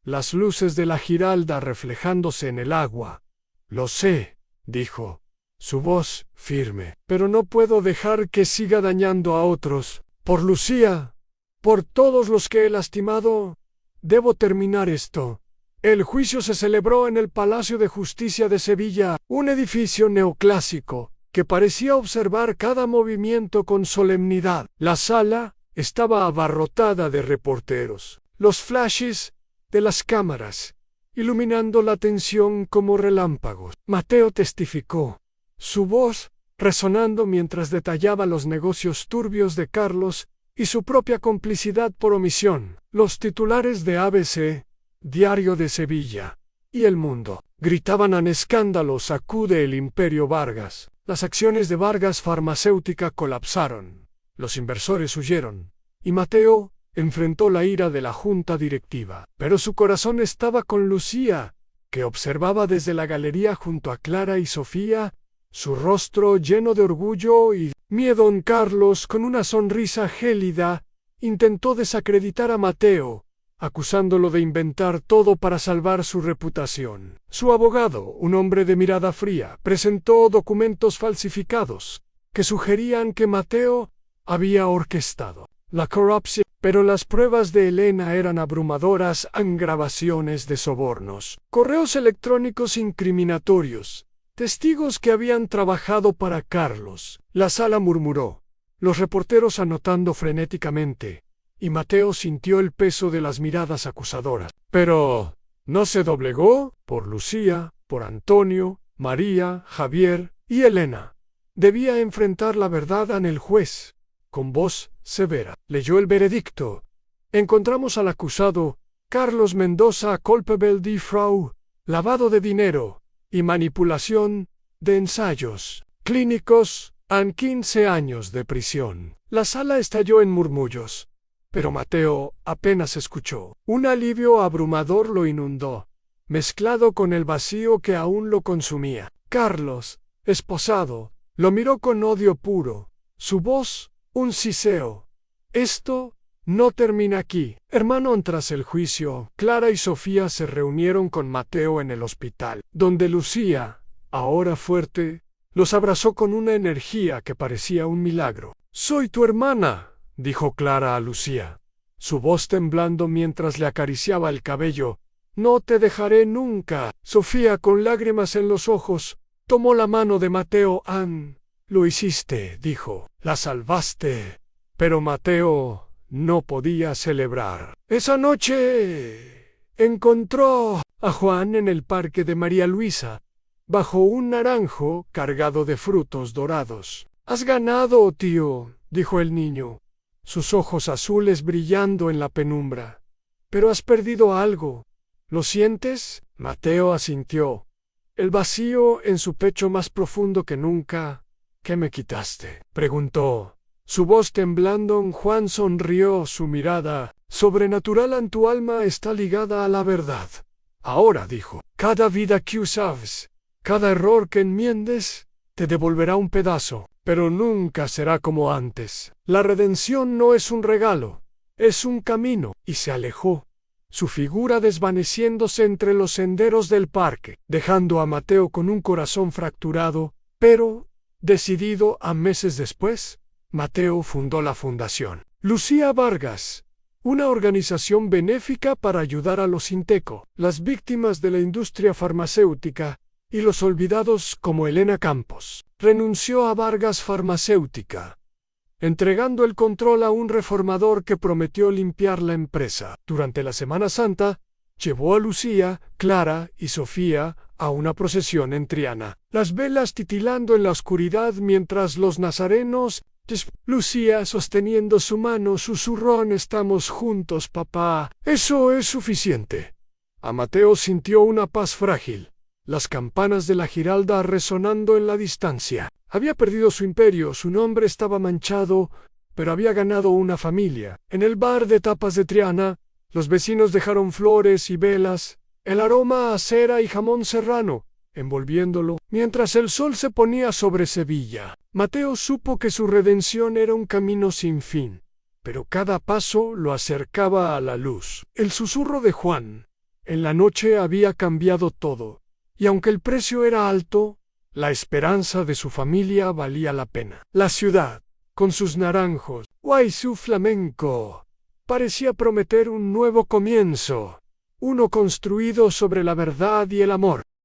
las luces de la Giralda reflejándose en el agua. «Lo sé», dijo, su voz firme, «pero no puedo dejar que siga dañando a otros. Por Lucía, por todos los que he lastimado, Debo terminar esto. El juicio se celebró en el Palacio de Justicia de Sevilla, un edificio neoclásico que parecía observar cada movimiento con solemnidad. La sala estaba abarrotada de reporteros. Los flashes de las cámaras, iluminando la tensión como relámpagos. Mateo testificó, su voz resonando mientras detallaba los negocios turbios de Carlos y su propia complicidad por omisión. Los titulares de ABC, Diario de Sevilla, y El Mundo gritaban en escándalo: sacude el imperio Vargas. Las acciones de Vargas Farmacéutica colapsaron. Los inversores huyeron, y Mateo enfrentó la ira de la junta directiva. Pero su corazón estaba con Lucía, que observaba desde la galería junto a Clara y Sofía, su rostro lleno de orgullo y miedo. Don Carlos, con una sonrisa gélida, intentó desacreditar a Mateo, acusándolo de inventar todo para salvar su reputación. Su abogado, un hombre de mirada fría, presentó documentos falsificados que sugerían que Mateo había orquestado la corrupción, pero las pruebas de Elena eran abrumadoras en grabaciones de sobornos, correos electrónicos incriminatorios, testigos que habían trabajado para Carlos. La sala murmuró, los reporteros anotando frenéticamente, y Mateo sintió el peso de las miradas acusadoras. Pero no se doblegó por Lucía, por Antonio, María, Javier y Elena. Debía enfrentar la verdad ante el juez. Con voz severa leyó el veredicto. Encontramos al acusado, Carlos Mendoza, culpable de fraude, lavado de dinero y manipulación de ensayos clínicos, en 15 años de prisión. La sala estalló en murmullos, pero Mateo apenas escuchó. Un alivio abrumador lo inundó, mezclado con el vacío que aún lo consumía. Carlos, esposado, lo miró con odio puro, su voz un siseo. Esto no termina aquí. Hermano, tras el juicio, Clara y Sofía se reunieron con Mateo en el hospital, donde Lucía, ahora fuerte, los abrazó con una energía que parecía un milagro. «Soy tu hermana», dijo Clara a Lucía, su voz temblando mientras le acariciaba el cabello. «No te dejaré nunca». Sofía, con lágrimas en los ojos, tomó la mano de Mateo. «Lo hiciste», dijo, «la salvaste». Pero Mateo no podía celebrar. Esa noche encontró a Juan en el parque de María Luisa, bajo un naranjo cargado de frutos dorados. «Has ganado, tío», dijo el niño, sus ojos azules brillando en la penumbra. «Pero has perdido algo. ¿Lo sientes?» Mateo asintió, el vacío en su pecho más profundo que nunca. «¿Qué me quitaste?», preguntó, su voz temblando. Juan sonrió, su mirada sobrenatural en tu alma está ligada a la verdad. «Ahora», dijo, «cada vida que usas, cada error que enmiendes, te devolverá un pedazo, pero nunca será como antes. La redención no es un regalo, es un camino». Y se alejó, su figura desvaneciéndose entre los senderos del parque, dejando a Mateo con un corazón fracturado, pero decidido. A meses después, Mateo fundó la Fundación Lucía Vargas, una organización benéfica para ayudar a los Inteco, las víctimas de la industria farmacéutica y los olvidados como Elena Campos. Renunció a Vargas Farmacéutica, entregando el control a un reformador que prometió limpiar la empresa. Durante la Semana Santa, llevó a Lucía, Clara y Sofía a una procesión en Triana, las velas titilando en la oscuridad mientras los nazarenos. Lucía, sosteniendo su mano, susurró: «Estamos juntos, papá. Eso es suficiente». A Mateo sintió una paz frágil, las campanas de la Giralda resonando en la distancia. Había perdido su imperio, su nombre estaba manchado, pero había ganado una familia. En el bar de tapas de Triana, los vecinos dejaron flores y velas, el aroma a cera y jamón serrano, envolviéndolo, mientras el sol se ponía sobre Sevilla. Mateo supo que su redención era un camino sin fin, pero cada paso lo acercaba a la luz. El susurro de Juan en la noche había cambiado todo, y aunque el precio era alto, la esperanza de su familia valía la pena. La ciudad, con sus naranjos, guay su flamenco, parecía prometer un nuevo comienzo, uno construido sobre la verdad y el amor.